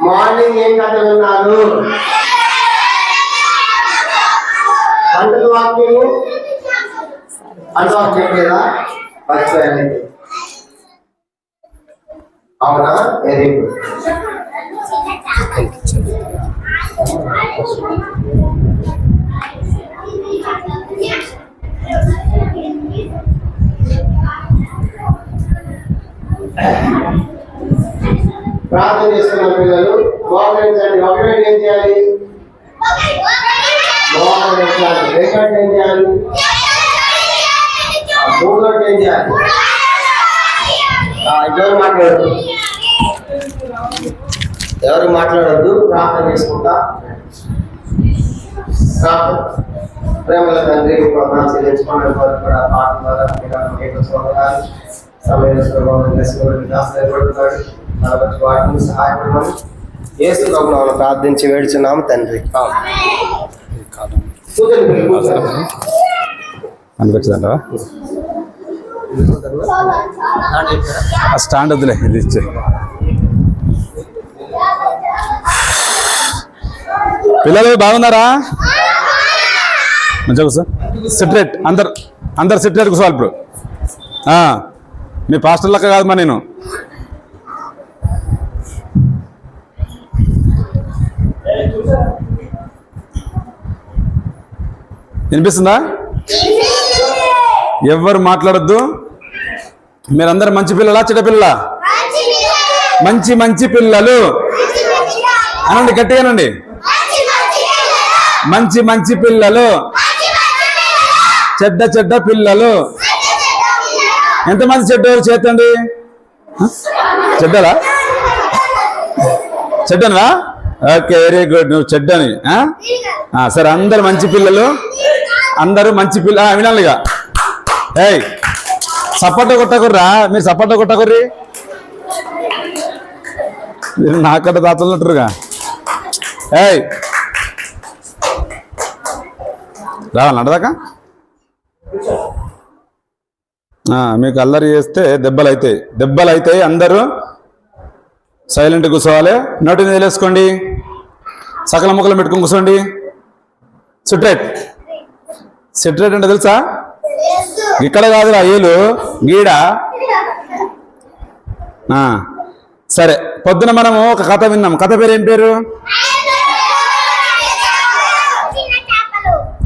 Morning ఏం కథ విన్నారు? పండుగ వాక్యము అంటే లేదా మర్చిపోయానండి. అవునా? Very good. ప్రార్థన చేస్తున్న పిల్లలు మోకరించండి. ఒకటి ఏం చేయాలి? మోకరించాలి. రెండోటి ఏం చేయాలి? మూడోటి ఏం చేయాలి? ఎవరు మాట్లాడద్దు. ప్రార్థన చేసుకుంటా. ప్రేమల తండ్రి చెల్లించుకునే వారు కూడా పాట ద్వారా వాటిని సహాయపడమని యేసు నామమున ప్రార్థించి వేడుచున్నాము తండ్రి. అనిపించదంటావా? స్టాండ్ వద్దులే, ఇది ఇచ్చే. పిల్లలు బాగున్నారా? మంచిగా కూర్చో. సిట్రేట్ అందరు సిట్రేట్ కూర్చోవాలి ఇప్పుడు. మీ పాస్టర్ లెక్క కాదు మా నేను. వినిపిస్తుందా? ఎవరు మాట్లాడద్దు. మీరందరు మంచి పిల్లలా చెడ్డ పిల్లలా? మంచి మంచి పిల్లలు అనండి, గట్టిగానండి. మంచి మంచి పిల్లలు, చెడ్డ చెడ్డ పిల్లలు. ఎంతమంది చెడ్డవారు చేతండి? చెడ్డలా? చెడ్డనా? Okay, very good. నువ్వు చెడ్డని. సరే, అందరు మంచి పిల్లలు, అందరూ మంచి పిల్ల. వినాలిగా. ఏయ్, సపోర్ట్ కొట్టకుర్రా. మీరు సపోర్ట్ కొట్టకుర్రి. మీరు నాకట్ట దాచులుంటారుగా. ఏయ్, రావాలి నడదాకా. మీకు అల్లరి చేస్తే దెబ్బలు అవుతాయి. అందరూ సైలెంట్ కూర్చోవాలి. నోటిని వదిలేసుకోండి. సకల ముక్కలు పెట్టుకుని కూర్చోండి. సిట్రేట్ అంటే తెలుసా? ఇక్కడ కాదురా, ఏలు గీడ. సరే, పొద్దున మనము ఒక కథ విన్నాం. కథ పేరు ఏం పేరు?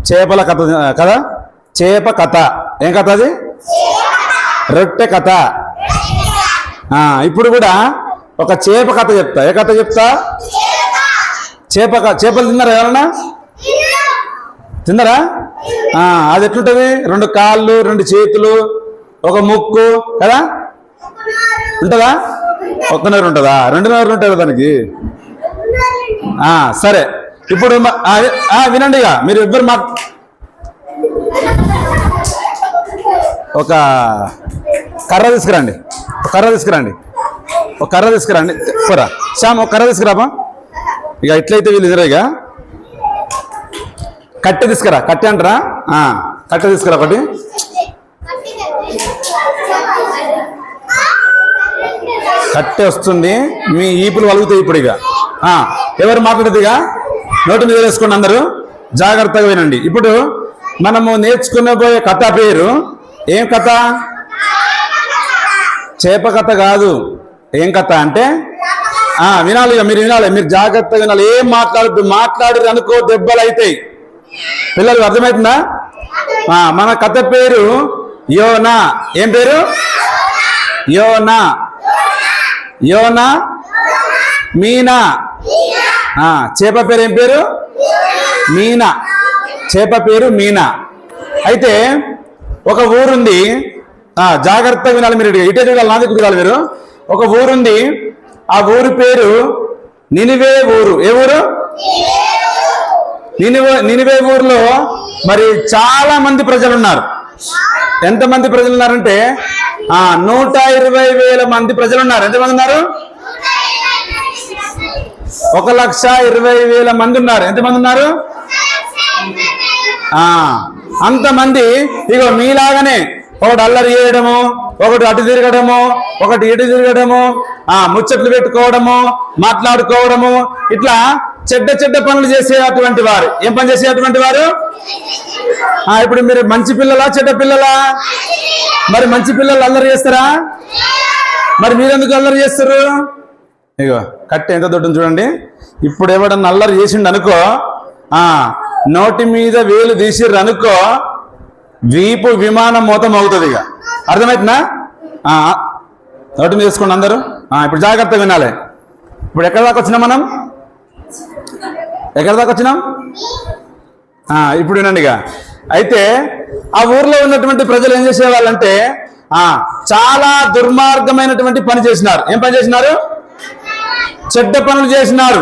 చేపల కథ కదా. చేప కథ. ఏం కథ అది? రొట్టె కథ. ఇప్పుడు కూడా ఒక చేప కథ చెప్తా. ఏ కథ చెప్తా? చేపలు తిన్నారా? ఎవరన్నా తిన్నారా? అది ఎట్లుంటది? 2 కాళ్ళు, 2 చేతులు, ఒక ముక్కు కదా. ఉంటుందా? ఒక్కనూరు ఉంటుందా? 2 ఉంటుంది దానికి. సరే, ఇప్పుడు వినండి. ఇక మీరు ఎవ్వరు ఒక కర్ర తీసుకురండి. పోరా శ్యామ్, ఒక కర్ర తీసుకురాబా. ఇక ఎట్లయితే వీళ్ళు ఇద్దరు. ఇక కట్టె తీసుకురా. కట్టె అంటారా? కట్టె తీసుకురా ఒకటి. కట్టె వస్తుంది. మీ ఈపులు వలుగుతాయి ఇప్పుడు. ఇక ఎవరు మాట్లాడేది? ఇక నోటి మీద వేసుకోండి. అందరూ జాగ్రత్తగా వినండి. ఇప్పుడు మనము నేర్చుకునే కథ పేరు ఏం కథ? చేప కథ కాదు. ఏం కథ అంటే వినాలి. మీరు వినాలి. మీరు జాగ్రత్తగా వినాలి. ఏం మాట్లాడి అనుకో దెబ్బలు అవుతాయి. పిల్లలు అర్థమవుతుందా? మన కథ పేరు యోనా. ఏం పేరు? యోనా. మీనా. చేప పేరు ఏం పేరు? మీనా. చేప పేరు మీనా. అయితే ఒక ఊరుంది. జాగ్రత్తగా వినాలి. మీరు ఇటే చూడాలి, నాది చూడాలి. మీరు ఒక ఊరుంది. ఆ ఊరు పేరు నినివే ఊరు. ఏ ఊరు? నినివే ఊర్లో మరి చాలా మంది ప్రజలు ఉన్నారు. ఎంతమంది ప్రజలు ఉన్నారంటే 120,000 మంది ప్రజలు ఉన్నారు. ఎంతమంది ఉన్నారు? 1,20,000 మంది ఉన్నారు. ఎంతమంది ఉన్నారు? అంతమంది. ఇగో మీలాగానే ఒకడు అల్లరి చేయడము, ఒకటి అటు తిరగడము, ఒకటి ఇటు తిరగడము, ముచ్చట్లు పెట్టుకోవడము, మాట్లాడుకోవడము, ఇట్లా చెడ్డ పనులు చేసేటువంటి వారు. ఏం పని చేసేటువంటి వారు? ఇప్పుడు మీరు మంచి పిల్లలా చెడ్డ పిల్లలా? మరి మంచి పిల్లలు అల్లరి చేస్తారా? మరి మీరెందుకు అల్లరి చేస్తారు? ఇగో కట్టె ఎంత దొడ్డు చూడండి. ఇప్పుడు ఎవడన్నా అల్లరి చేసిండు అనుకో, నోటి మీద వేలు తీసిర్రు అనుకో, వీపు విమానం మోతం అవుతుంది. ఇక అర్థమవుతుందా? నోటి మీద వేసుకోండి అందరూ. ఇప్పుడు జాగ్రత్తగా వినాలి. ఇప్పుడు ఎక్కడి దాకా వచ్చినాం మనం? ఎక్కడి దాకా వచ్చినాం? ఇప్పుడు వినండి. ఇక అయితే ఆ ఊర్లో ఉన్నటువంటి ప్రజలు ఏం చేసేవాళ్ళంటే చాలా దుర్మార్గమైనటువంటి పని చేసినారు. ఏం పని చేసినారు? చెడ్డ పనులు చేసినారు.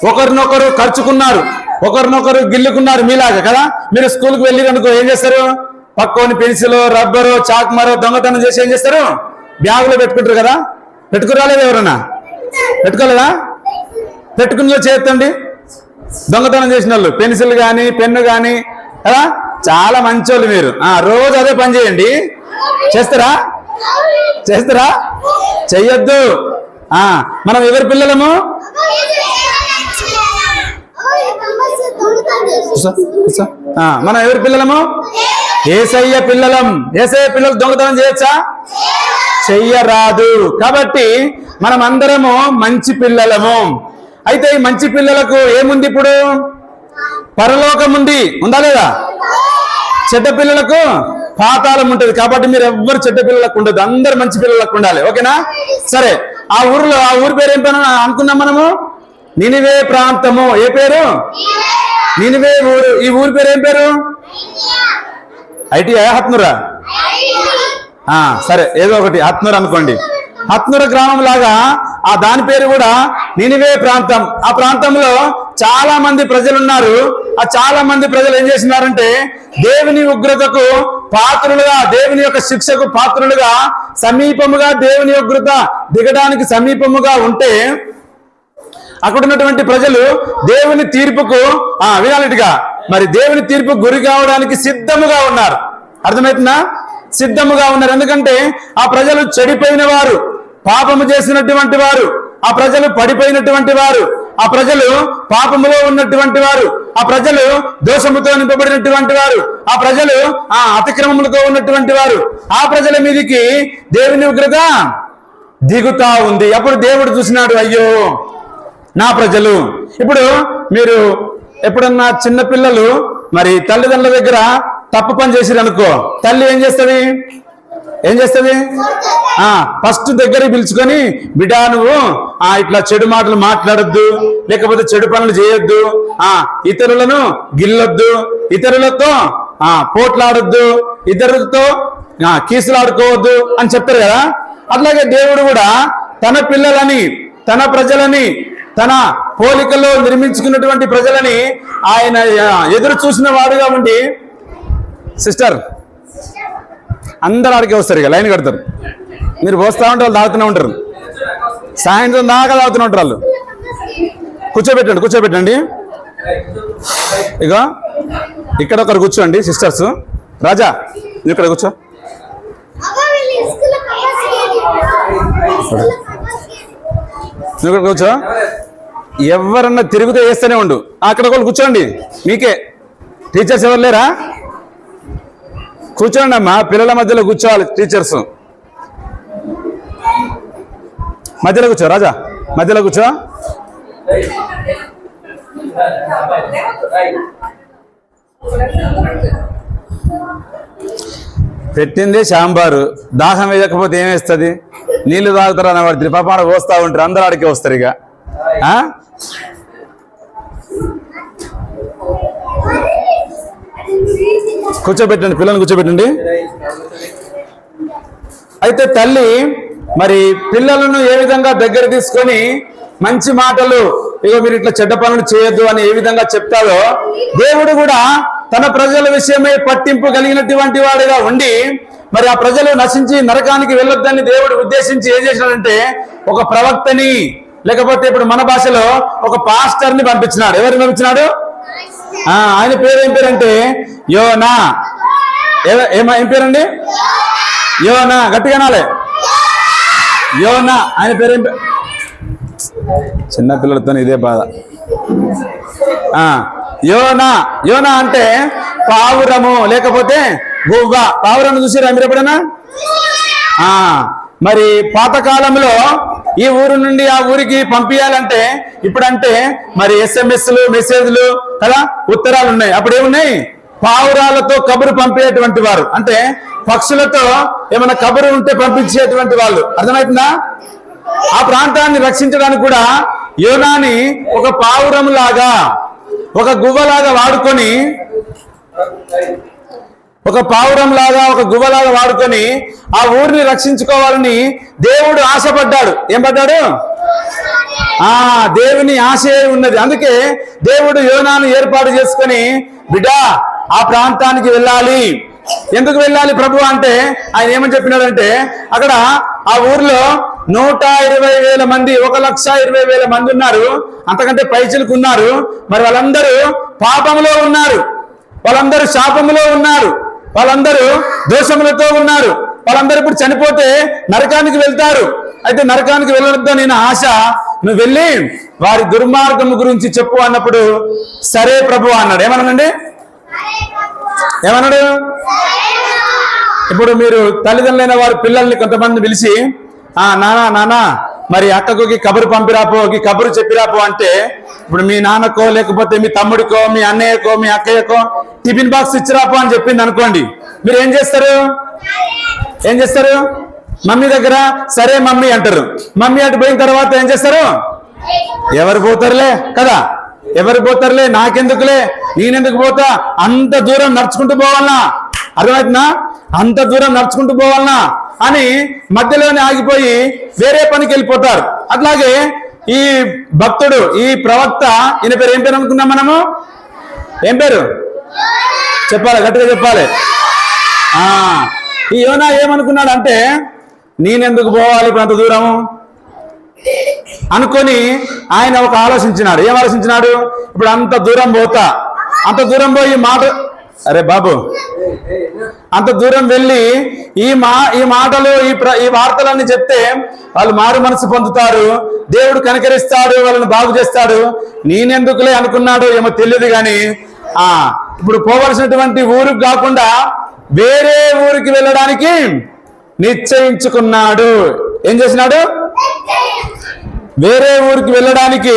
ఒకరినొకరు ఖర్చుకున్నారు, ఒకరినొకరు గిల్లుకున్నారు. మీలాగా కదా, మీరు స్కూల్కి వెళ్ళి అనుకో ఏం చేస్తారు? పక్కోని పెన్సిల్, రబ్బరు, చాక్మరో దొంగతనం చేసి ఏం చేస్తారు? బ్యాగులో పెట్టుకుంటారు కదా. పెట్టుకురాలేదు? ఎవరన్నా పెట్టుకోలేదా? పెట్టుకుని చేస్తండి. దొంగతనం చేసిన వాళ్ళు పెన్సిల్ కానీ పెన్ను కానీ కదా, చాలా మంచోళ్ళు మీరు. రోజు అదే పని చేయండి. చేస్తారా? చెయ్యొద్దు. మనం ఎవరి పిల్లలము? మనం ఎవరి పిల్లలము? యేసయ్య పిల్లలం. యేసయ్య పిల్లలు దొంగతనం చేయొచ్చా? చెయ్యరాదు. కాబట్టి మనం అందరము మంచి పిల్లలము. అయితే ఈ మంచి పిల్లలకు ఏముంది? ఇప్పుడు పరలోకం ఉంది, ఉందా లేదా? చెడ్డ పిల్లలకు పాతాళం ఉంటుంది. కాబట్టి మీరు ఎవ్వరు చెడ్డ పిల్లలకు ఉండదు, అందరు మంచి పిల్లలకు ఉండాలి. ఓకేనా? సరే, ఆ ఊరి పేరు ఏం పని అనుకున్నాం మనము? నినివే ప్రాంతము. ఏ పేరు? నినివే ఊరు. ఈ ఊరి పేరు ఏం పేరు? ఐటీ హత్నూరా? సరే, ఏదో ఒకటి హత్నూర్ అనుకోండి. హత్నూర గ్రామం లాగా దాని పేరు కూడా నినివే ప్రాంతం. ఆ ప్రాంతంలో చాలా మంది ప్రజలు ఉన్నారు. ఆ చాలా మంది ప్రజలు ఏం చేసినారంటే దేవుని ఉగ్రతకు పాత్రులుగా, దేవుని యొక్క శిక్షకు పాత్రులుగా, సమీపముగా దేవుని ఉగ్రత దిగడానికి సమీపముగా ఉంటే అక్కడ ఉన్నటువంటి ప్రజలు దేవుని తీర్పుకు వినాలిగా మరి దేవుని తీర్పుకు గురి కావడానికి సిద్ధముగా ఉన్నారు. అర్థమవుతుందా? సిద్ధముగా ఉన్నారు. ఎందుకంటే ఆ ప్రజలు చెడిపోయిన వారు, పాపము చేసినటువంటి వారు, ఆ ప్రజలు పడిపోయినటువంటి వారు, ఆ ప్రజలు పాపములో ఉన్నటువంటి వారు, ఆ ప్రజలు దోషముతో నింపబడినటువంటి వారు, ఆ ప్రజలు అతిక్రమములతో ఉన్నటువంటి వారు. ఆ ప్రజల మీదకి దేవుని ఉగ్రత దిగుతా ఉంది. అప్పుడు దేవుడు చూసినాడు, అయ్యో నా ప్రజలు. ఇప్పుడు మీరు ఎప్పుడన్నా చిన్న పిల్లలు మరి తల్లిదండ్రుల దగ్గర తప్పు పని చేసిరు అనుకో, తల్లి ఏం చేస్తుంది? ఫస్ట్ దగ్గర పిలుచుకొని, బిడ్డ నువ్వు ఇట్లా చెడు మాటలు మాట్లాడొద్దు, లేకపోతే చెడు పనులు చేయొద్దు, ఇతరులను గిల్లొద్దు, ఇతరులతో పోట్లాడొద్దు, ఇతరులతో కీసులాడుకోవద్దు అని చెప్తారు కదా. అట్లాగే దేవుడు కూడా తన పిల్లలని, తన ప్రజలని, తన పోలికలో నిర్మించుకున్నటువంటి ప్రజలని ఆయన ఎదురు చూసిన వాడుగా ఉండి, సిస్టర్ అందరు ఆడికే వస్తారు, ఇక లైన్ కడతారు. మీరు పోస్తా ఉంటే వాళ్ళు తాగుతూనే ఉంటారు, సాయంత్రం దాకా తాగుతూనే ఉంటారు వాళ్ళు. కూర్చోబెట్టండి. ఇక ఇక్కడ ఒకరు కూర్చోండి సిస్టర్స్. రాజా నువ్వు ఇక్కడ కూర్చో. నువ్వు ఇక్కడ కూర్చో. ఎవరన్నా తిరుగుతూ వేస్తూనే ఉండు. అక్కడ ఒకళ్ళు కూర్చోండి, మీకే. టీచర్స్ ఎవరు లేరా? కూర్చోండి అమ్మా, పిల్లల మధ్యలో కూర్చోవాలి టీచర్స్. మధ్యలో కూర్చో రాజా, మధ్యలో కూర్చో. పెట్టింది సాంబారు, దాహం వేయకపోతే ఏమేస్తుంది? నీళ్లు తాగుతారు అని వాడి పాపాన పోస్తా ఉంటారు, అందరు ఆడికే వస్తారు. ఇక కూర్చోబెట్టండి, పిల్లల్ని కూర్చోబెట్టండి. అయితే తల్లి మరి పిల్లలను ఏ విధంగా దగ్గర తీసుకొని మంచి మాటలు, ఇగో మీరు ఇట్లా చెడ్డ పనులు చేయొద్దు అని ఏ విధంగా చెప్తాడో, దేవుడు కూడా తన ప్రజల విషయమై పట్టింపు కలిగినటువంటి వాడిగా ఉండి మరి ఆ ప్రజలు నశించి నరకానికి వెళ్ళొద్దని దేవుడు ఉద్దేశించి ఏం చేసినాడంటే ఒక ప్రవక్తని, లేకపోతే ఇప్పుడు మన భాషలో ఒక పాస్టర్ని పంపించినాడు. ఎవరిని పంపించినాడు? ఆయన పేరు ఏం పేరంటే యోనా. ఏం పేరండి? యోనా, గట్టిగా నాలే. యోనా ఆయన పేరేం? చిన్నపిల్లలతో ఇదే బాధ. యోనా, యోనా అంటే పావురము లేకపోతే గువ్వ. పావురము చూసిరా మీరు ఎప్పుడైనా? మరి పాతకాలంలో ఈ ఊరు నుండి ఆ ఊరికి పంపించాలంటే ఇప్పుడంటే మరి SMS మెసేజ్లు కదా, ఉత్తరాలు ఉన్నాయి. అప్పుడు ఏమున్నాయి? పావురాలతో కబురు పంపేటువంటి వారు, అంటే పక్షులతో ఏమైనా కబురు ఉంటే పంపించేటువంటి వాళ్ళు. అర్థమవుతుందా? ఆ ప్రాంతాన్ని రక్షించడానికి కూడా యోనాని ఒక పావురం లాగా, ఒక గువ్వలాగా వాడుకొని, ఒక పావురం లాగా, ఒక గువ్వలాగా వాడుకొని ఆ ఊరిని రక్షించుకోవాలని దేవుడు ఆశపడ్డాడు. ఏం పడ్డాడు? దేవుని ఆశ ఉన్నది. అందుకే దేవుడు యోనాను ఏర్పాటు చేసుకొని, బిడ్డా ఆ ప్రాంతానికి వెళ్ళాలి. ఎందుకు వెళ్ళాలి ప్రభు అంటే ఆయన ఏమని చెప్పినాడంటే, అక్కడ ఆ ఊర్లో 120,000 మంది, 1,20,000 మంది ఉన్నారు. అంతకంటే పైచిలకు ఉన్నారు. మరి వాళ్ళందరూ పాపంలో ఉన్నారు, వాళ్ళందరూ శాపములో ఉన్నారు, వాళ్ళందరూ దోషములతో ఉన్నారు. వాళ్ళందరూ ఇప్పుడు చనిపోతే నరకానికి వెళ్తారు. అయితే నరకానికి వెళ్ళొద్దని నా ఆశ, నువ్వు వెళ్ళి వారి దుర్మార్గము గురించి చెప్పు అన్నప్పుడు సరే ప్రభు అన్నాడు. ఏమన్నాడండి? ఏమన్నాడు? ఇప్పుడు మీరు తల్లిదండ్రులైన వారి పిల్లల్ని కొంతమంది పిలిచి, నానా మరి అక్కకి కబురు పంపిరాపో, కబురు చెప్పిరాపో అంటే, ఇప్పుడు మీ నాన్నకో లేకపోతే మీ తమ్ముడికో మీ అన్నయ్యకో మీ అక్కయ్యకో టిఫిన్ బాక్స్ ఇచ్చిరాపో అని చెప్పింది అనుకోండి, మీరు ఏం చేస్తారు? మమ్మీ దగ్గర సరే మమ్మీ అంటారు. మమ్మీ అటు పోయిన తర్వాత ఏం చేస్తారు? ఎవరు పోతారులే కదా, ఎవరు పోతారులే, నాకెందుకులే, నేనెందుకు పోతా, అంత దూరం నడుచుకుంటూ పోవాలనా? అర్థమవుతుందా? అంత దూరం నడుచుకుంటూ పోవాలనా అని మధ్యలోనే ఆగిపోయి వేరే పనికి వెళ్ళిపోతారు. అట్లాగే ఈ భక్తుడు, ఈ ప్రవక్త, ఈయన పేరు ఏం పేరు అనుకున్నాం మనము? ఏం పేరు చెప్పాలి, గట్టిగా చెప్పాలి. ఈ యోనా ఏమనుకున్నాడు అంటే, నేనెందుకు పోవాలి ఇప్పుడు అంత దూరము అనుకొని ఆయన ఒక ఆలోచించినాడు. ఏం ఆలోచించినాడు? ఇప్పుడు అంత దూరం పోతా, అంత దూరం పోయి మాట, అరే బాబు, అంత దూరం వెళ్ళి ఈ మాటలు ఈ వార్తలన్నీ చెప్తే వాళ్ళు మారు మనసు పొందుతారు, దేవుడు కనికరిస్తాడు, వాళ్ళని బాగు చేస్తాడు. నేనెందుకులే అనుకున్నాడు ఏమో తెలియదు కానీ ఇప్పుడు పోవలసినటువంటి ఊరికి కాకుండా వేరే ఊరికి వెళ్ళడానికి నిశ్చయించుకున్నాడు. ఏం చేసినాడు? వేరే ఊరికి వెళ్ళడానికి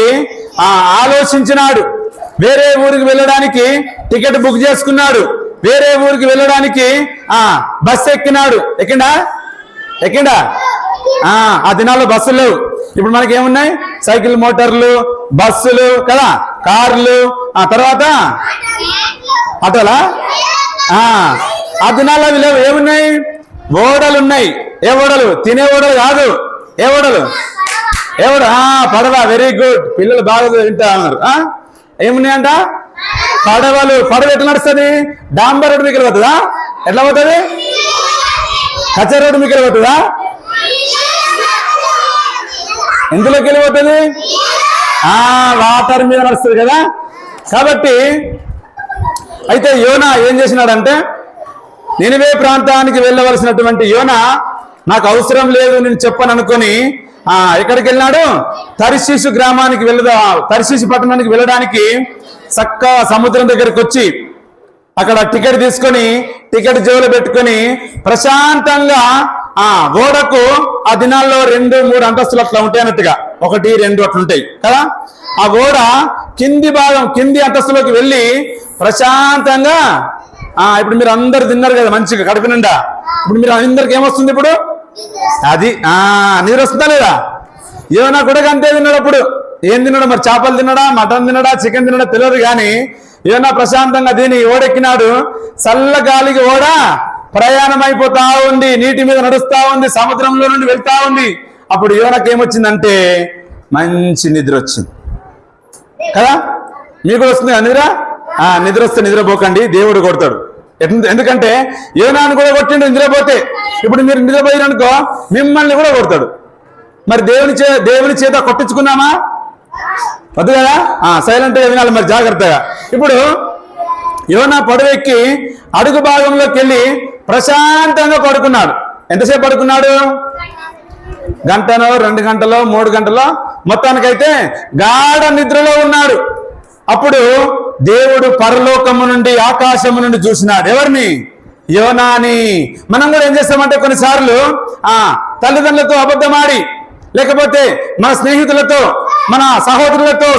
ఆలోచించినాడు. వేరే ఊరికి వెళ్ళడానికి టికెట్ బుక్ చేసుకున్నాడు. వేరే ఊరికి వెళ్ళడానికి బస్సు ఎక్కినాడు. ఎక్కిండా? ఆ దినాల్లో బస్సులు లేవు. ఇప్పుడు మనకి ఏమున్నాయి? సైకిల్, మోటార్లు, బస్సులు కదా, కార్లు, తర్వాత ఆటోలా. ఆ దినాల్లో అవి లేవు. ఏమున్నాయి? ఓడలు ఉన్నాయి. ఏ ఓడలు? తినే ఓడలు కాదు. ఏ ఓడలు? పడవ. వెరీ గుడ్, పిల్లలు బాగా వింటా అన్నారు. ఏమున్నాయంట? పడవలు. పడవ ఎట్లా నడుస్తుంది? డాంబర్ రోడ్డు మీకు పోతుందా? ఎట్లా పోతుంది? కచ్చా రోడ్డు మీకు పోతుందా? ఎందులోకి వెళ్ళిపోతుంది? వాటర్ మీద నడుస్తుంది కదా. కాబట్టి అయితే యోనా ఏం చేసినాడంటే, నినివే ప్రాంతానికి వెళ్ళవలసినటువంటి యోనా నాకు అవసరం లేదు నేను చెప్పను అనుకొని ఎక్కడికి వెళ్ళినాడు? తర్షీషు గ్రామానికి తర్షీషు పట్టణానికి వెళ్ళడానికి చక్కగా సముద్రం దగ్గరికి వచ్చి అక్కడ టికెట్ తీసుకొని, టికెట్ జేబులో పెట్టుకొని ప్రశాంతంగా ఓడకు ఆ దినాల్లో 2-3 అంతస్తులు అట్లా ఉంటాయి అన్నట్టుగా, 1-2 అట్లుంటాయి కదా. ఆ ఓడ కింది అంతస్తులోకి వెళ్ళి ప్రశాంతంగా ఇప్పుడు మీరు అందరు తిన్నారు కదా మంచిగా కడుపు నిండా. ఇప్పుడు మీరు అందరికి ఏమొస్తుంది? ఇప్పుడు అది నీరు వస్తుందా లేదా? యోనా కూడా అంతే తిన్నాడు. అప్పుడు ఏం తిన్నాడు మరి? చేపలు తిన్నాడా, మటన్ తిన్నాడా, చికెన్ తిన్నాడా తెలియదు కానీ యోనా ప్రశాంతంగా తిని ఓడెక్కినాడు. చల్ల గాలికి ఓడ ప్రయాణం అయిపోతా ఉంది, నీటి మీద నడుస్తా ఉంది, సముద్రంలో నుండి వెళ్తా ఉంది. అప్పుడు యోనాకి ఏమొచ్చిందంటే మంచి నిద్ర వచ్చింది కదా. మీకు వస్తుంది నిద్ర? నిద్ర వస్తే నిద్రపోకండి, దేవుడు కొడతాడు. ఎందుకంటే యోనాను కూడా కొట్టిండు నిద్రపోతే. ఇప్పుడు మీరు నిద్రపోయిననుకో మిమ్మల్ని కూడా కొడతాడు. మరి దేవుని చేత కొట్టించుకున్నామా? వద్దు కదా. సైలెంట్గా వినాలి మరి జాగ్రత్తగా. ఇప్పుడు యోనా పడవెక్కి అడుగు భాగంలోకి వెళ్ళి ప్రశాంతంగా పడుకున్నాడు. ఎంతసేపు పడుకున్నాడు? గంటనో 2 గంటలో 3 గంటలో, మొత్తానికైతే గాఢ నిద్రలో ఉన్నాడు. అప్పుడు దేవుడు పరలోకము నుండి ఆకాశము నుండి చూసినాడు. ఎవరిని? యోనాని. మనం కూడా ఏం చేస్తామంటే కొన్నిసార్లు తల్లిదండ్రులతో అబద్ధమాడి, లేకపోతే మన స్నేహితులతో, మన సహోదరులతో,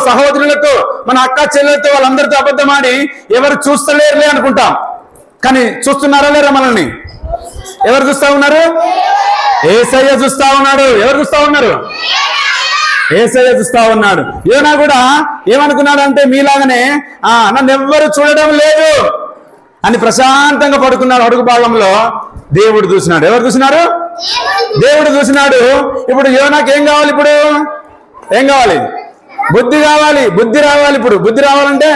మన అక్క చెల్లెలతో, వాళ్ళందరితో అబద్ధమాడి ఎవరు చూస్తలేరులే అనుకుంటాం. కానీ చూస్తున్నారా లేరా మనల్ని? ఎవరు చూస్తా ఉన్నారు? యేసయ్య చూస్తా ఉన్నాడు. ఎవరు చూస్తా ఉన్నారు? యేసయ్య చూస్తా ఉన్నాడు. యోనా కూడా ఏమనుకున్నాడు అంటే, మీలాగనే నన్ను ఎవ్వరు చూడడం లేదు అని ప్రశాంతంగా పడుకున్నాడు. అడుగు భాగంలో దేవుడు చూసినాడు. ఎవరు చూసినారు? దేవుడు చూసినాడు. ఇప్పుడు యోనాకి ఏం కావాలి? ఇప్పుడు ఏం కావాలి? బుద్ధి కావాలి, బుద్ధి రావాలి. ఇప్పుడు బుద్ధి రావాలంటే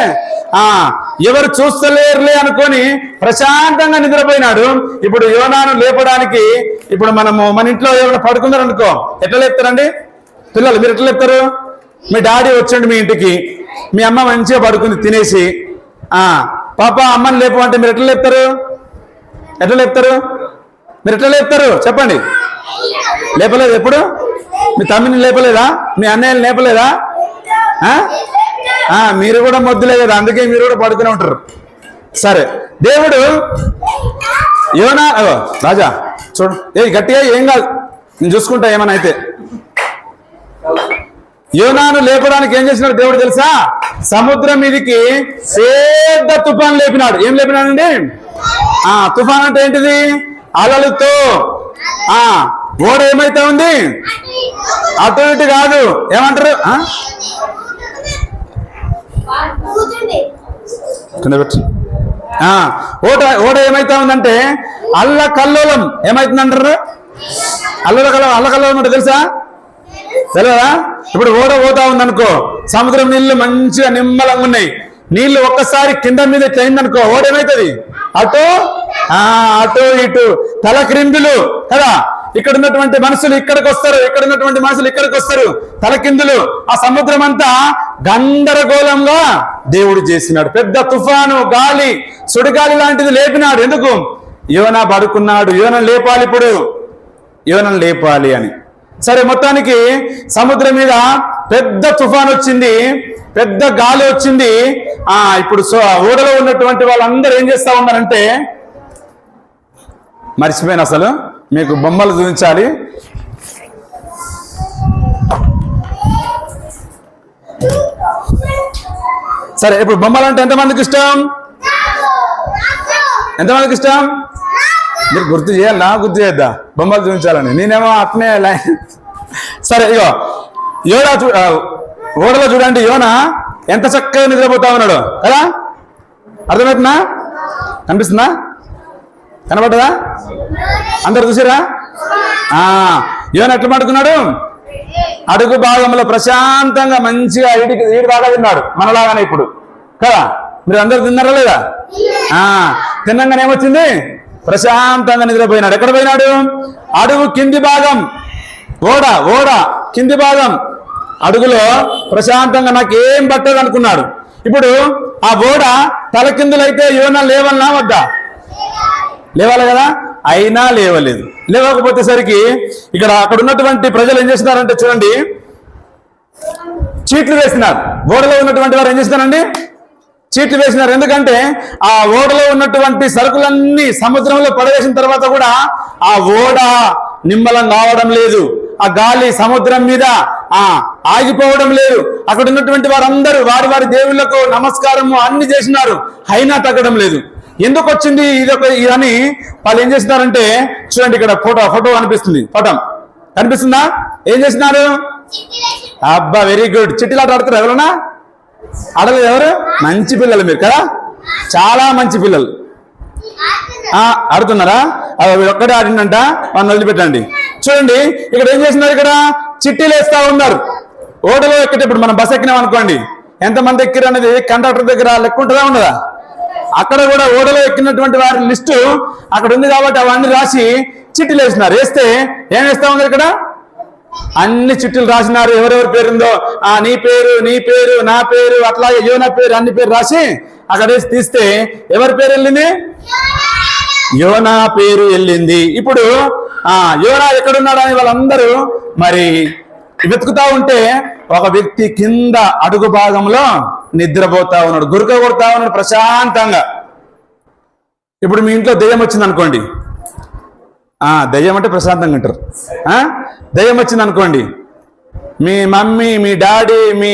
ఎవరు చూస్తలేరులే అనుకొని ప్రశాంతంగా నిద్రపోయినాడు. ఇప్పుడు యోనాను లేపడానికి, ఇప్పుడు మన ఇంట్లో ఎవరైనా పడుకున్నారనుకో, ఎట్లా లేపుతారండి పిల్లలు? మీరు ఎట్లా లేపుతారు? మీ డాడీ వచ్చండి మీ ఇంటికి, మీ అమ్మ మంచిగా పడుకుంది తినేసి, పాప అమ్మని లేపు అంటే మీరు ఎట్లా లేపుతారు? ఎట్లా లేపుతారు? మీరు ఎట్లా లేపుతారు చెప్పండి? లేపలేదు ఎప్పుడు? మీ తమ్మిని లేపలేదా? మీ అన్నయ్యని లేపలేదా? మీరు కూడా మొద్దులే కదా, అందుకే మీరు కూడా పడుకునే ఉంటారు. సరే, దేవుడు యోనా రాజా చూడు, గట్టిగా ఏం కాదు, నేను చూసుకుంటా ఏమన్నా అయితే. యోనాను లేపడానికి ఏం చేసినాడు దేవుడు తెలుసా? సముద్రం మీదికి పెద్ద తుఫాన్ లేపినాడు. ఏం లేపినాడండి? తుఫాన్ అంటే ఏంటిది? అలలతో. ఓడ ఏమైతే ఉంది? అటు ఇటు కాదు, ఏమంటారు? ఓడ ఏమైతే ఉందంటే అల్లకల్లోలం. ఏమైతుందంటారు? అల్లకల్లోలం అంటే తెలుసా? తెలియదా? ఇప్పుడు ఓడ పోతా ఉందనుకో, సముద్రం నీళ్లు మంచిగా నిమ్మలంగా ఉన్నాయి. నీళ్లు ఒక్కసారి కింద మీద ఇట్లా అయిందనుకో, ఓడ ఏమైతుంది? అటు ఇటు తల క్రిందులు కదా. ఇక్కడ ఉన్నటువంటి మనుషులు ఇక్కడికి వస్తారు, ఇక్కడ ఉన్నటువంటి మనుషులు ఇక్కడికి వస్తారు, తలకిందులు. ఆ సముద్రం అంతా గందరగోళంగా దేవుడు చేసినాడు. పెద్ద తుఫాను, గాలి, సుడిగాలి లాంటిది లేపినాడు. ఎందుకు? యోనా పడుకున్నాడు. యోనను లేపాలి, ఇప్పుడు యోనను లేపాలి అని. సరే, మొత్తానికి సముద్రం మీద పెద్ద తుఫాన్ వచ్చింది, పెద్ద గాలి వచ్చింది. ఇప్పుడు ఓడలో ఉన్నటువంటి వాళ్ళందరూ ఏం చేస్తా ఉన్నారంటే, మర్చిపోయిన అసలు మీకు బొమ్మలు చూపించాలి. సరే, ఇప్పుడు బొమ్మలు అంటే ఎంతమందికి ఇష్టం? ఎంతమందికి ఇష్టం? మీరు గుర్తు చేయాలా? గుర్తు చేద్దా బొమ్మలు చూపించాలని? నేనేమో అట్నే సరే, ఇగో ఓడలో చూడండి, యోనా ఎంత చక్కగా నిద్రపోతా ఉన్నాడు కదా. అర్థమవుతుందా? కనిపిస్తుందా? కనబడ్డదా? అందరు చూసారా? యోనా ఎట్లా పడుకున్నాడు? అడుగు భాగంలో ప్రశాంతంగా మంచిగా ఈడి బాగా తిన్నాడు, మనలాగానే ఇప్పుడు కదా. మీరు అందరు తిన్నారా లేదా? తిన్నాగానే ఏమొచ్చింది? ప్రశాంతంగా నిద్రపోయినాడు. ఎక్కడ పోయినాడు? అడుగు కింది భాగం, ఓడ కింది భాగం అడుగులో ప్రశాంతంగా నాకేం పట్టదు అనుకున్నాడు. ఇప్పుడు ఆ ఓడ తలకిందులైతే యోనా లేవన్నా వద్దా? లేవాలి కదా. అయినా లేవలేదు. లేవకపోతే సరికి అక్కడ ఉన్నటువంటి ప్రజలు ఏం చేస్తున్నారంటే చూడండి, చీట్లు వేసినారు. ఓడలో ఉన్నటువంటి వారు ఏం చేస్తున్నారండి? చీట్లు వేసినారు. ఎందుకంటే ఆ ఓడలో ఉన్నటువంటి సరుకులన్నీ సముద్రంలో పడవేసిన తర్వాత కూడా ఆ ఓడ నిమ్మలం కావడం లేదు. ఆ గాలి సముద్రం మీద ఆగిపోవడం లేదు. అక్కడ ఉన్నటువంటి వారందరూ వారి వారి దేవుళ్లకు నమస్కారము అన్ని చేసినారు, అయినా తగ్గడం లేదు. ఎందుకు వచ్చింది ఇదని వాళ్ళు ఏం చేస్తున్నారంటే చూడండి, ఇక్కడ ఫోటో కనిపిస్తుంది. పటం కనిపిస్తుందా? ఏం చేసినారు? అబ్బా, వెరీ గుడ్. చిట్టిలాట ఆడుతారు ఎవరన్నా? ఆడలేదు ఎవరు? మంచి పిల్లలు మీరు కదా, చాలా మంచి పిల్లలు. ఆడుతున్నారా? ఒక్కడే ఆడిందంట, వాళ్ళని వదిలిపెట్టండి. చూడండి, ఇక్కడ ఏం చేస్తున్నారు? ఇక్కడ చిట్టీలు వేస్తా ఉన్నారు. ఓడలో ఎక్కేటప్పుడు మనం బస్ ఎక్కినాం అనుకోండి, ఎంతమంది ఎక్కిరు అనేది కండక్టర్ దగ్గర లెక్క ఉంటుందా ఉండదా? అక్కడ కూడా ఓడలో ఎక్కినటువంటి వారి లిస్టు అక్కడ ఉంది కాబట్టి అవన్నీ రాసి చిట్టీలు వేసినారు. వేస్తే ఏం వేస్తా ఉన్నారు? ఇక్కడ అన్ని చిట్టీలు రాసినారు. ఎవరెవరి పేరుందో నీ పేరు నా పేరు అట్లాగే యోనా పేరు అన్ని పేరు రాసి అక్కడ వేసి తీస్తే ఎవరి పేరు వెళ్ళింది? యోనా పేరు వెళ్ళింది. ఇప్పుడు యోనా ఎక్కడున్నాడు అని వాళ్ళందరూ మరి వెతుకుతా ఉంటే ఒక వ్యక్తి కింద అడుగు భాగంలో నిద్రపోతా ఉన్నాడు, గురక కొడతా ఉన్నాడు ప్రశాంతంగా. ఇప్పుడు మీ ఇంట్లో దెయ్యం వచ్చింది అనుకోండి, దెయ్యం అంటే ప్రశాంతంగా ఉంటారు. దెయ్యం వచ్చింది అనుకోండి, మీ మమ్మీ, మీ డాడీ, మీ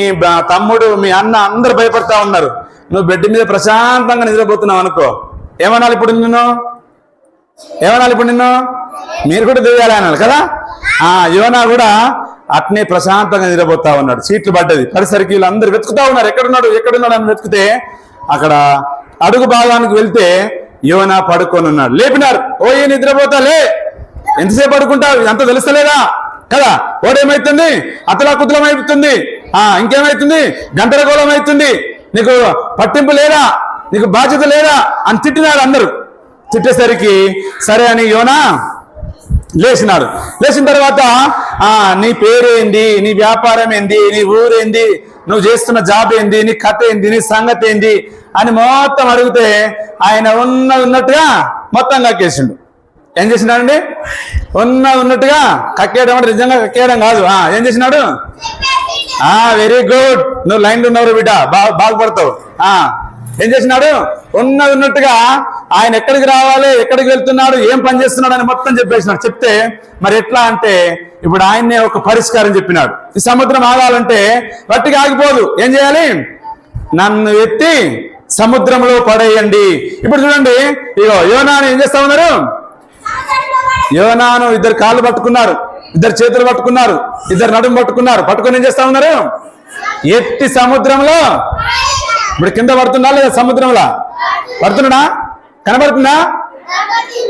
తమ్ముడు, మీ అన్న అందరు భయపడతా ఉన్నారు. నువ్వు బెడ్ మీద ప్రశాంతంగా నిద్రపోతున్నావు అనుకో, ఏమనాలి ఇప్పుడు నిన్ను? మీరు కూడా దెయ్యాలి అనాలి కదా. యోనా కూడా అట్నే ప్రశాంతంగా నిద్రపోతా ఉన్నాడు. సీట్లు పడేసరికి వీళ్ళందరూ వెతుకుతా ఉన్నారు, ఎక్కడున్నాడు అని వెతికితే అక్కడ అడుగు భాగానికి వెళ్తే యోనా పడుకొని ఉన్నాడు. లేపినారు, ఓ నిద్రపోతాలే, ఎంతసేపు పడుకుంటావు, అంత తెలుస్తలేదా కదా? ఓడేమైతుంది, అతలాకుతలం అవుతుంది, ఇంకేమైతుంది, గందరగోళం అవుతుంది, నీకు పట్టింపు లేదా, నీకు బాధ్యత లేదా అని తిట్టినాడు అందరూ. తిట్టేసరికి సరే అని యోనా లేచినాడు. లేచిన తర్వాత నీ పేరేంది, నీ వ్యాపారం ఏంది, నీ ఊరేంది, నువ్వు చేస్తున్న జాబ్ ఏంది, నీ కథ ఏంది, నీ సంగతి ఏంది అని మొత్తం అడిగితే ఆయన ఉన్నట్టుగా మొత్తం కక్కేసిండు. ఏం చేసినాడండి? ఉన్నట్టుగా కక్కేయడం అంటే నిజంగా కక్కేయడం కాదు. ఏం చేసినాడు? వెరీ గుడ్, నువ్వు లైన్లో ఉన్నావు బిడ్డ, బాగుపడతావు. ఏం చేసినాడు? ఉన్నట్టుగా ఆయన ఎక్కడికి రావాలి, ఎక్కడికి వెళ్తున్నాడు, ఏం పని చేస్తున్నాడు అని మొత్తం చెప్పేసినాడు. చెప్తే మరి ఎట్లా అంటే ఇప్పుడు ఆయన్నే ఒక పరిష్కారం చెప్పినాడు. ఈ సముద్రం ఆగాలంటే వట్టిగా ఆగిపోదు, ఏం చేయాలి? నన్ను ఎత్తి సముద్రంలో పడేయండి. ఇప్పుడు చూడండి, ఇగో యోనాను ఏం చేస్తా ఉన్నారు? యోనాను ఇద్దరు కాళ్ళు పట్టుకున్నారు, ఇద్దరు చేతులు పట్టుకున్నారు, ఇద్దరు నడుము పట్టుకున్నారు. పట్టుకొని ఏం చేస్తా ఉన్నారు? ఎత్తి సముద్రంలో. ఇప్పుడు కింద పడుతున్నా లేదా? సముద్రంలో పడుతున్నాడా? కనబడుతుందా?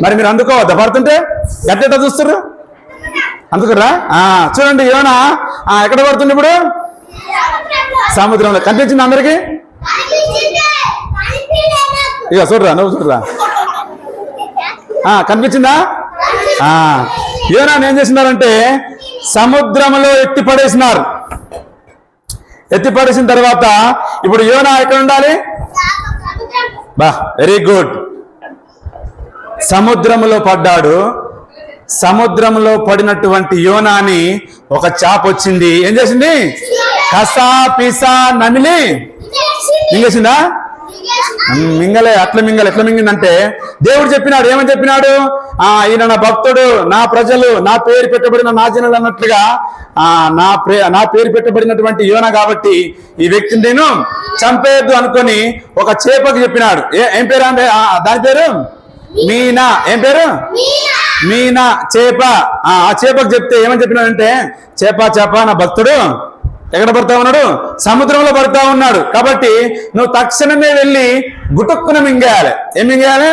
మరి మీరు అందుకోవద్దా? పడుతుంటే గట్టెట్ట చూస్తుర్రు, అందుకుర్రా? చూడండి, యోనా ఎక్కడ పడుతుంది ఇప్పుడు? సముద్రంలో. కనిపించింది అందరికి? ఇక చూడరా, నువ్వు చూడరా, కనిపించిందా? యోనాను ఏం చేసినారంటే సముద్రంలో ఎత్తి పడేసినారు. ఎత్తి పడేసిన తర్వాత ఇప్పుడు యోనా ఎక్కడ ఉండాలి? వెరీ గుడ్, సముద్రంలో పడ్డాడు. సముద్రంలో పడినటువంటి యోనాని ఒక చాప వచ్చింది. ఏం చేసింది? కసా పిసా నమిలి మింగేసిందా? మింగలే. ఎట్లా మింగిందంటే దేవుడు చెప్పినాడు. ఏమని చెప్పినాడు? ఈయన నా భక్తుడు, నా ప్రజలు, నా పేరు పెట్టబడిన నా జనులు అన్నట్లుగా నా పేరు పెట్టబడినటువంటి యోనా కాబట్టి ఈ వ్యక్తిని నేను చంపేయద్దు అనుకొని ఒక చేపకు చెప్పినాడు. ఏం పేరు అంటే దాని పేరు మీనా. ఏం పేరు? మీనా, చేప. ఆ చేపకు చెప్తే ఏమని చెప్పినాడంటే, చేప నా భక్తుడు ఎక్కడ పడతా ఉన్నాడు? సముద్రంలో పడతా ఉన్నాడు. కాబట్టి నువ్వు తక్షణమే వెళ్ళి గుటుక్కున మింగేయాలి. ఏం మింగేయాలి?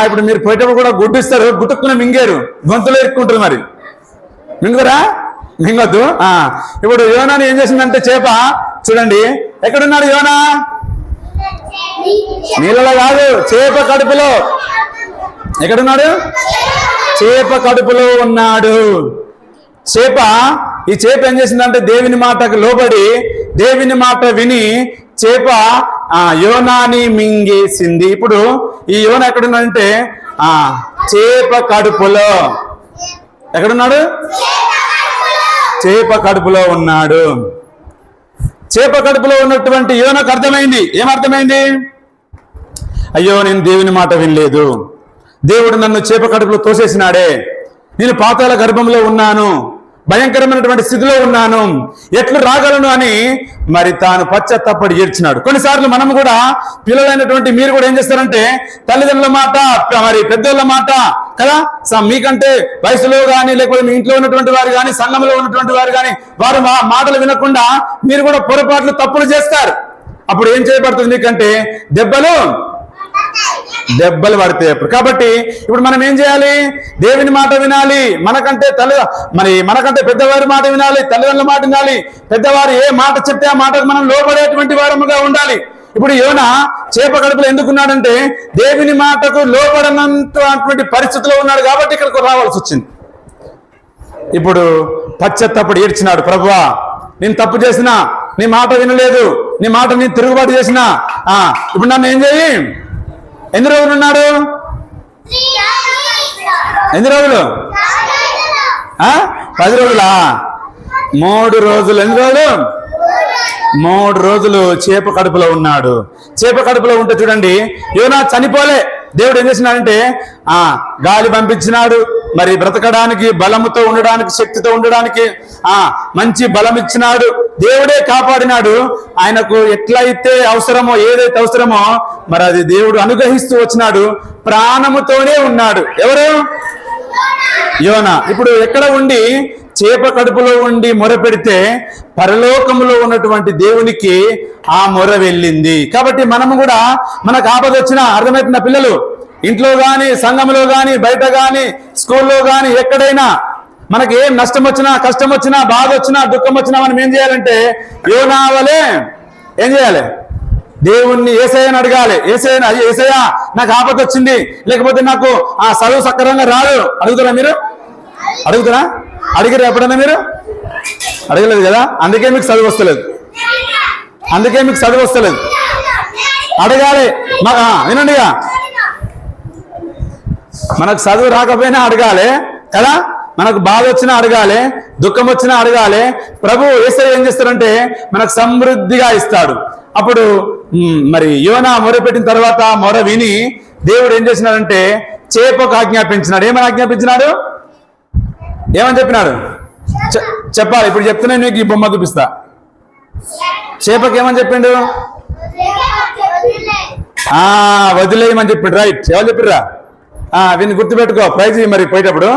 ఇప్పుడు మీరు పోయేటప్పుడు కూడా గుడ్డు ఇస్తారు, గుటుక్కున మింగేరు, గొంతులో ఇరుక్కుంటుంది. మరి మింగురా? మింగొద్దు. ఇప్పుడు యోనాని ఏం చేసిందంటే చేప, చూడండి ఎక్కడున్నాడు యోనా? నీళ్ళలో కాదు, చేప కడుపులో. ఎక్కడున్నాడు? చేప కడుపులో ఉన్నాడు. ఈ చేప ఏం చేసిందంటే దేవుని మాటకు లోబడి, దేవుని మాట విని చేప యోనాని మింగేసింది. ఇప్పుడు ఈ యోన ఎక్కడున్నాడంటే చేప కడుపులో. ఎక్కడున్నాడు? చేప కడుపులో ఉన్నాడు. చేప కడుపులో ఉన్నటువంటి యోనకు అర్థమైంది. ఏమర్థమైంది? అయ్యో, నేను దేవుని మాట వినలేదు, దేవుడు నన్ను చేప కడుపులో తోసేసినాడే, నేను పాతాళ గర్భంలో ఉన్నాను, భయంకరమైనటువంటి స్థితిలో ఉన్నాను, ఎట్లు రాగలను అని మరి తాను పశ్చాత్తాపడి ఏడ్చినాడు. కొన్నిసార్లు మనం కూడా, పిల్లలైనటువంటి మీరు కూడా ఏం చేస్తారంటే తల్లిదండ్రుల మాట, మరి పెద్దోళ్ళ మాట కదా, మీకంటే వయసులో కానీ లేకపోతే మీ ఇంట్లో ఉన్నటువంటి వారు కానీ సంఘంలో ఉన్నటువంటి వారు కానీ వారు మాటలు వినకుండా మీరు కూడా పొరపాట్లు తప్పులు చేస్తారు. అప్పుడు ఏం చేయబడుతుంది? మీకంటే దెబ్బలు పడతాయి. కాబట్టి ఇప్పుడు మనం ఏం చేయాలి? దేవుని మాట వినాలి. మనకంటే పెద్దవారి మాట వినాలి, తల్లిదండ్రుల మాట వినాలి. పెద్దవారు ఏ మాట చెప్తే ఆ మాటకు మనం లోబడేటువంటి వారముగా ఉండాలి. ఇప్పుడు యోనా చేప కడుపులో ఎందుకున్నాడంటే దేవుని మాటకు లోబడనంతటువంటి పరిస్థితిలో ఉన్నాడు కాబట్టి ఇక్కడికి రావాల్సి వచ్చింది. ఇప్పుడు పశ్చాత్తాపడి ఏడ్చినాడు, ప్రభువా నేను తప్పు చేసినా, నీ మాట వినలేదు, నీ మాట నేను తిరుగుబాటు చేసినా, ఇప్పుడు నన్ను ఏం చేయి? ఎన్ని రోజులు ఉన్నాడు? ఎన్ని రోజులు? 10 రోజులా? 3 రోజులు. ఎన్ని రోజులు? 3 రోజులు చేప కడుపులో ఉన్నాడు. చేప కడుపులో ఉంటే చూడండి, యోనా చనిపోలే. దేవుడు ఏం చేసినాడంటే గాలి పంపించినాడు, మరి బ్రతకడానికి, బలముతో ఉండడానికి, శక్తితో ఉండడానికి మంచి బలం ఇచ్చినాడు. దేవుడే కాపాడినాడు. ఆయనకు ఎట్లయితే అవసరమో, ఏదైతే అవసరమో మరి అది దేవుడు అనుగ్రహిస్తూ వచ్చినాడు. ప్రాణముతోనే ఉన్నాడు. ఎవరు? యోనా. ఇప్పుడు ఎక్కడ ఉండి? చేప కడుపులో ఉండి మొర పెడితే పరలోకములో ఉన్నటువంటి దేవునికి ఆ మొర వెళ్ళింది. కాబట్టి మనము కూడా మనకు ఆపద వచ్చినా, అర్థమవుతున్న పిల్లలు, ఇంట్లో గాని, సంఘంలో గాని, బయట గాని, స్కూల్లో గాని, ఎక్కడైనా మనకి ఏం నష్టం వచ్చినా, కష్టం వచ్చినా, బాధ వచ్చినా, దుఃఖం వచ్చినా మనం ఏం చేయాలంటే యోనా వలె ఏం చేయాలి? దేవుణ్ణి, యేసయ్యని అడగాలి. యేసయ్యా నాకు ఆపద వచ్చింది, లేకపోతే నాకు చదువు సక్రమంగా రాదు. అడుగుతారా మీరు? అడుగుతారా? అడిగారు ఎప్పుడైనా మీరు? అడగలేదు కదా. అందుకే మీకు చదువు వస్తలేదు. అడగాలి. వినండిగా, మనకు చదువు రాకపోయినా అడగాలి కదా. మనకు బాధ వచ్చినా అడగాలి, దుఃఖం వచ్చినా అడగాలి. ప్రభు యేసయ్య ఏం చేస్తారంటే మనకు సమృద్ధిగా ఇస్తాడు. అప్పుడు మరి యోనా మొరపెట్టిన తర్వాత మొర విని దేవుడు ఏం చేసినాడంటే చేపకు ఆజ్ఞాపించినాడు. ఏమని ఆజ్ఞాపించినాడు? ఏమని చెప్పినాడు? చెప్పాలి. ఇప్పుడు చెప్తున్నా, నీకు ఈ బొమ్మ చూపిస్తా. చేపకి ఏమని చెప్పిండు? వదిలేయమని చెప్పిండు. రైట్. ఎవరు చెప్పిర్రా? వీన్ని గుర్తుపెట్టుకో, ప్రైజ్ మరి పోయేటప్పుడు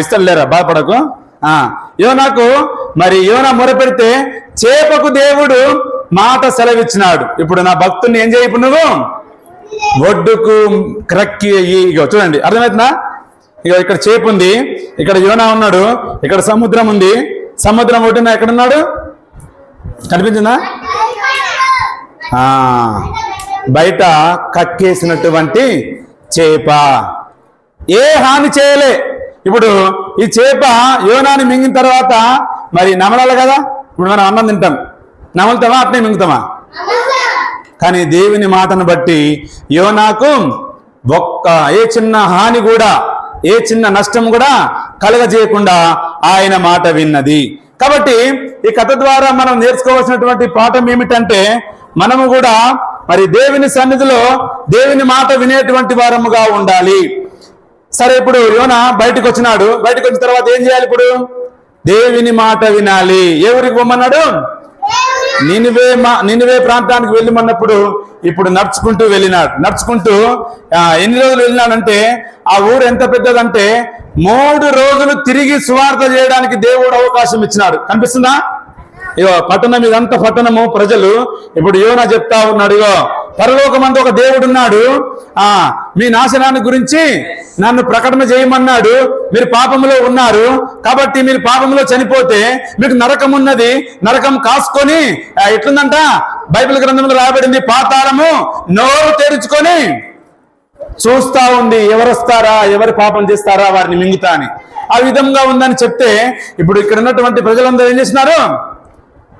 ఇస్తాను, లేరా, బాధపడకు. యోనాకు మరి యోనా మొరపెడితే చేపకు దేవుడు మాట సెలవిచ్చినాడు. ఇప్పుడు నా భక్తుని ఏం చేయ? ఇప్పుడు నువ్వు ఒడ్డుకు క్రక్కి. ఇగో చూడండి, అర్థమవుతుందా? ఇక ఇక్కడ చేప ఉంది, ఇక్కడ యోనా ఉన్నాడు, ఇక్కడ సముద్రం ఉంది. సముద్రం ఒడ్డున ఎక్కడున్నాడు? కనిపించిందా? బయట కక్కేసినటువంటి చేప ఏ హాని చేయలే. ఇప్పుడు ఈ చేప యోనాని మింగిన తర్వాత మరి నమలాలి కదా. ఇప్పుడు మనం అన్నం తింటాం, నమలుతామా? అట్నే మింగుతామా? కానీ దేవుని మాటను బట్టి యోనాకు ఏ చిన్న హాని కూడా, ఏ చిన్న నష్టం కూడా కలగజేయకుండా ఆయన మాట విన్నది. కాబట్టి ఈ కథ ద్వారా మనం నేర్చుకోవాల్సినటువంటి పాఠం ఏమిటంటే మనము కూడా మరి దేవుని సన్నిధిలో దేవుని మాట వినేటువంటి వారముగా ఉండాలి. సరే, ఇప్పుడు యోనా బయటకు వచ్చినాడు. బయటకు వచ్చిన తర్వాత ఏం చేయాలి? ఇప్పుడు దేవుని మాట వినాలి. ఏ ఊరికి పోమన్నాడు? నినివే ప్రాంతానికి వెళ్ళమన్నప్పుడు ఇప్పుడు నడుచుకుంటూ వెళ్ళినాడు. నడుచుకుంటూ ఎన్ని రోజులు వెళ్ళినాడంటే ఆ ఊరు ఎంత పెద్దదంటే 3 రోజులు తిరిగి సువార్త చేయడానికి దేవుడు అవకాశం ఇచ్చినాడు. కనిపిస్తుందా? ఇగో పట్టణం, ఇదంతా పట్టణము, ప్రజలు. ఇప్పుడు యోనా చెప్తా ఉన్నాడు, ఇగో పరలోకమందు ఒక దేవుడు ఉన్నాడు, మీ నాశనాన్ని గురించి నన్ను ప్రకటన చేయమన్నాడు. మీరు పాపంలో ఉన్నారు కాబట్టి మీరు పాపంలో చనిపోతే మీకు నరకం ఉన్నది, నరకం కాసుకొని ఎట్లుందంట బైబిల్ గ్రంథంలో రాయబడింది, పాతాళము నోరు తెరుచుకొని చూస్తా ఉంది, ఎవరు వస్తారా, ఎవరు పాపం చేస్తారా వారిని మింగుతా అని. ఆ విధంగా ఉందని చెప్తే ఇప్పుడు ఇక్కడ ఉన్నటువంటి ప్రజలందరూ ఏం చేసినారు?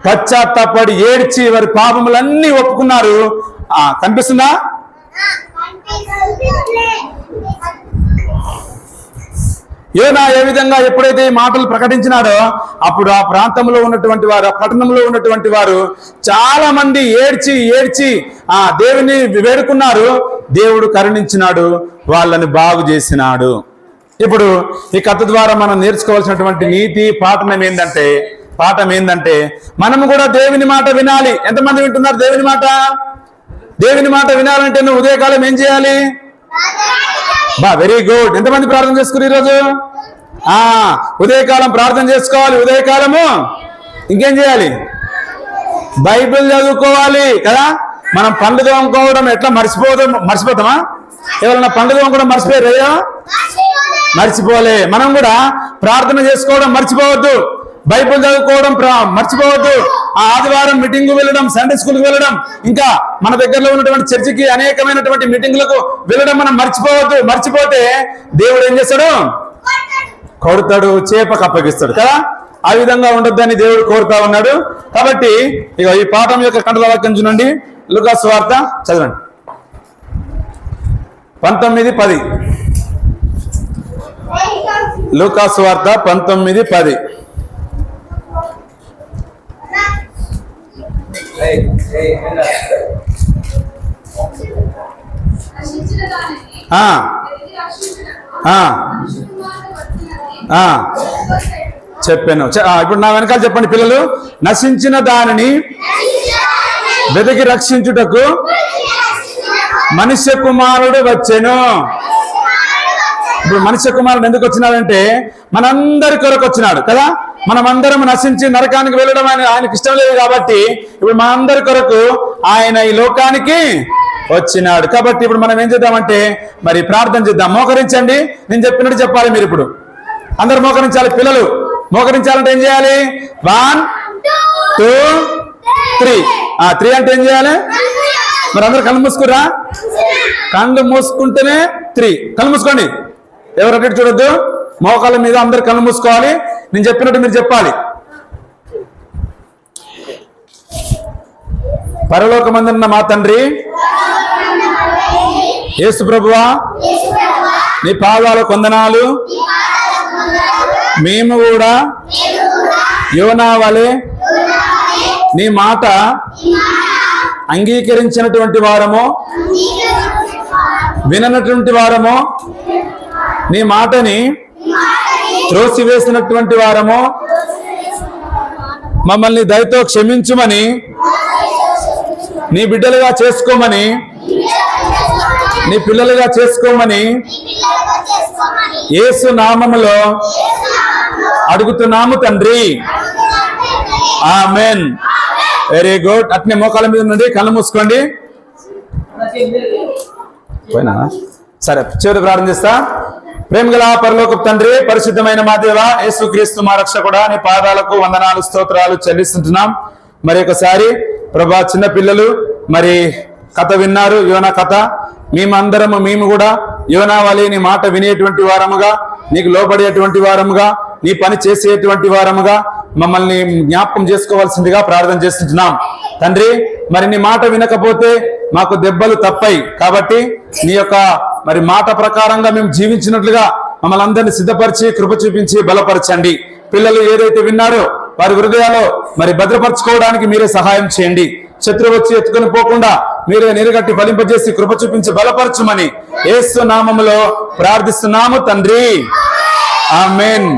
పశ్చాత్తాపడి ఏడ్చి వారి పాపములన్నీ ఒప్పుకున్నారు. కనిపిస్తుందా? యోనా ఏ విధంగా ఎప్పుడైతే ఈ మాటలు ప్రకటించినాడో అప్పుడు ఆ ప్రాంతంలో ఉన్నటువంటి వారు, ఆ పట్టణంలో ఉన్నటువంటి వారు చాలా మంది ఏడ్చి దేవుని వేడుకున్నారు. దేవుడు కరుణించినాడు, వాళ్ళని బాగు చేసినాడు. ఇప్పుడు ఈ కథ ద్వారా మనం నేర్చుకోవాల్సినటువంటి నీతి పాఠం ఏంటంటే మనము కూడా దేవుని మాట వినాలి. ఎంతమంది వింటున్నారు దేవుని మాట? దేవుని మాట వినాలంటే నువ్వు ఉదయకాలం ఏం చేయాలి? Very good. ఎంతమంది ప్రార్థన చేసుకున్నారు ఈరోజు? ఉదయకాలం ప్రార్థన చేసుకోవాలి. ఉదయకాలము ఇంకేం చేయాలి? బైబిల్ చదువుకోవాలి కదా. మనం పండ్లు తోముకోవడం ఎట్లా మర్చిపోతామా? ఎవరన్నా పండ్లు తోముకోవడం మర్చిపోయారా? మర్చిపోలే. మనం కూడా ప్రార్థన చేసుకోవడం మర్చిపోవద్దు, బైబిల్ చదువుకోవడం మర్చిపోవద్దు. ఆదివారం మీటింగ్ వెళ్ళడం, సండే స్కూల్కి వెళ్ళడం, ఇంకా మన దగ్గరలో ఉన్నటువంటి చర్చికి అనేకమైనటువంటి మీటింగ్లకు వెళ్ళడం మనం మర్చిపోవద్దు. మర్చిపోతే దేవుడు ఏం చేస్తాడు? కొడతాడు, చేపకు అప్పగిస్తాడు కదా. ఆ విధంగా ఉండొద్దని దేవుడు కోరుతా ఉన్నాడు. కాబట్టి ఇక ఈ పాఠం యొక్క కంటల వాక్యం చూడండి. లూకా సువార్త చదవండి 19:10. లూకాసు వార్త 19:10. ఆ, ఆ, ఆ, చెప్పాను. ఇప్పుడు నా వెనకాల చెప్పండి పిల్లలు. నశించిన దానిని వెతికి రక్షించుటకు మనుష్య కుమారుడు వచ్చెను. ఇప్పుడు మనుష్య కుమారుడు ఎందుకు వచ్చినాడంటే మనందరి కొరకు వచ్చినాడు కదా. మనమందరం నశించి నరకానికి వెళ్ళడం ఆయనకి ఇష్టం లేదు కాబట్టి ఇప్పుడు మనందరి కొరకు ఆయన ఈ లోకానికి వచ్చినాడు. కాబట్టి ఇప్పుడు మనం ఏం చేద్దామంటే మరి ప్రార్థన చేద్దాం. మోకరించండి, నేను చెప్పినట్టు చెప్పాలి. మీరు ఇప్పుడు అందరు మోకరించాలి. పిల్లలు మోకరించాలంటే ఏం చేయాలి? 1 2 3. 3 అంటే ఏం చేయాలి? మరి అందరు కళ్ళు మూసుకురా. కళ్ళు మూసుకుంటేనే 3. కళ్ళు మూసుకోండి, ఎవరొకటి చూడొద్దు. మోకాళ్ళ మీద అందరు కళ్ళు మూసుకోవాలి. నేను చెప్పినట్టు మీరు చెప్పాలి. పరలోకమందున్న మా తండ్రి యేసు ప్రభువా, నీ పాదాల వందనాలు. మేము కూడా యోనా వలె నీ మాట అంగీకరించినటువంటి వారము, విననటువంటి వారము, నీ మాటని త్రోసివేసినటువంటి వారము, మమ్మల్ని దయతో క్షమించుమని, నీ బిడ్డలుగా చేసుకోమని, నీ పిల్లలుగా చేసుకోమని యేసు నామములో అడుగుతున్నాము తండ్రి. ఆమెన్. Very good. అట్నే మోకాళ్ళ మీద నుండి కళ్ళు మూసుకోండి. పోయినా సరే, చివరి ప్రార్థన చేస్తా. ప్రేమగల పరలోకపు తండ్రి, పరిశుద్ధమైన మా దేవ యేసుక్రీస్తు మా రక్షకుడా, నీ పాదాలకు వందనాలు స్తోత్రాలు చెల్లిస్తుంటున్నాం. మరి ఒకసారి ప్రభా, చిన్న పిల్లలు మరి కథ విన్నారు, యోనా కథ. మేము కూడా యోనా వలె నీ మాట వినేటువంటి వారముగా, నీకు లోబడేటువంటి వారముగా, నీ పని చేసేటువంటి వారముగా మమ్మల్ని జ్ఞాపకం చేసుకోవాల్సిందిగా ప్రార్థన చేస్తున్నాం తండ్రి. మరి నీ మాట వినకపోతే మాకు దెబ్బలు తప్పాయి కాబట్టి నీ యొక్క మరి మాట ప్రకారంగా మేము జీవించినట్లుగా మమ్మల్ని అందరినీ సిద్ధపరిచి కృప చూపించి బలపరచండి. పిల్లలు ఏదైతే విన్నారో వారి హృదయాల్లో మరి భద్రపరచుకోవడానికి మీరే సహాయం చేయండి. శత్రువు వచ్చి ఎత్తుకొని పోకుండా మీరే నిలగట్టి ఫలింపజేసి కృప చూపించి బలపరచుమని యేసు నామములో ప్రార్థిస్తున్నాము తండ్రి. ఆమేన్.